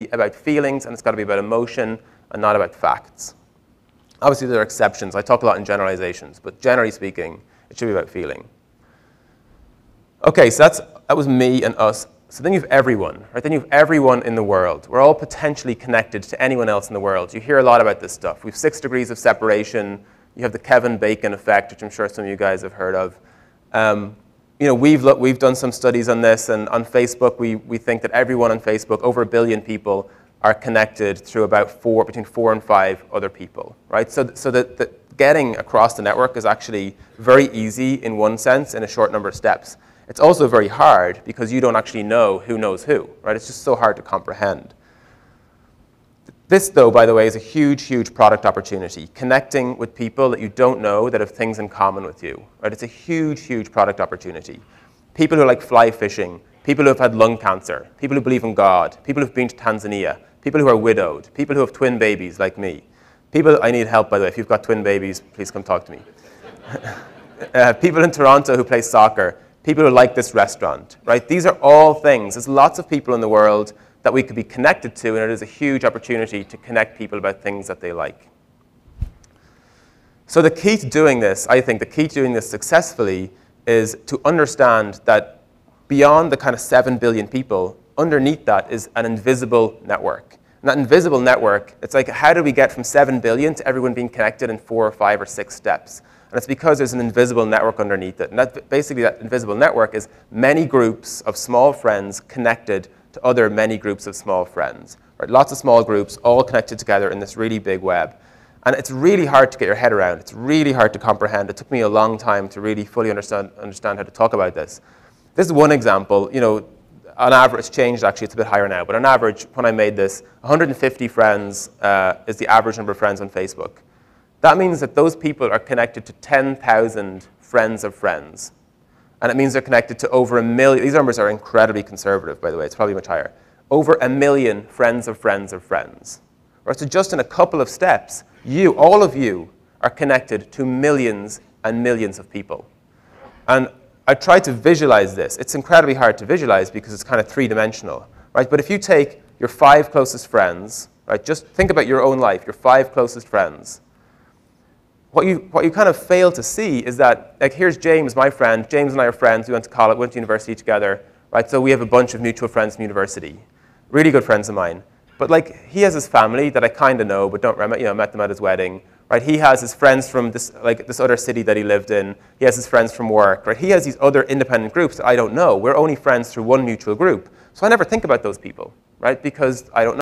about feelings, and it's got to be about emotion and not about facts. Obviously, there are exceptions. I talk a lot in generalizations, but generally speaking, it should be about feeling. Okay, so that was me and us. So then you have everyone, right? Then you have everyone in the world. We're all potentially connected to anyone else in the world. You hear a lot about this stuff. We have 6 degrees of separation. You have the Kevin Bacon effect, which I'm sure some of you guys have heard of. We've done some studies on this, and on Facebook, we think that everyone on Facebook, over 1 billion people, are connected through about between 4 and 5 other people, right? So that getting across the network is actually very easy in one sense, in a short number of steps. It's also very hard because you don't actually know who knows who, right? It's just so hard to comprehend. This, though, by the way, is a huge, huge product opportunity. Connecting with people that you don't know that have things in common with you, right? It's a huge, huge product opportunity. People who like fly fishing, people who have had lung cancer, people who believe in God, people who've been to Tanzania, people who are widowed, people who have twin babies like me. People, I need help, by the way. If you've got twin babies, please come talk to me. People in Toronto who play soccer, people who like this restaurant, right? These are all things. There's lots of people in the world that we could be connected to, and it is a huge opportunity to connect people about things that they like. So the key to doing this, I think, the key to doing this successfully is to understand that beyond the kind of 7 billion people, underneath that is an invisible network. And that invisible network, it's like, how do we get from 7 billion to everyone being connected in 4 or 5 or 6 steps? And it's because there's an invisible network underneath it. And basically, that invisible network is many groups of small friends connected to other many groups of small friends. Right? Lots of small groups all connected together in this really big web. And it's really hard to get your head around. It's really hard to comprehend. It took me a long time to really fully understand how to talk about this. This is one example. You know, on average, it's changed actually, it's a bit higher now, but on average, when I made this, 150 friends is the average number of friends on Facebook. That means that those people are connected to 10,000 friends of friends. And it means they're connected to over 1 million. These numbers are incredibly conservative, by the way. It's probably much higher. Over 1 million friends of friends of friends. Right? So just in a couple of steps, all of you, are connected to millions and millions of people. And I tried to visualize this. It's incredibly hard to visualize because it's kind of 3-dimensional. Right? But if you take your 5 closest friends, right, just think about your own life, your 5 closest friends. What you kind of fail to see is that, like, here's James, my friend. James and I are friends. We went to college, went to university together, right? So we have a bunch of mutual friends from university, really good friends of mine. But like, he has his family that I kind of know, but don't remember. You know, met them at his wedding, right? He has his friends from this other city that he lived in. He has his friends from work, right? He has these other independent groups that I don't know. We're only friends through one mutual group, so I never think about those people, right? Because I don't know.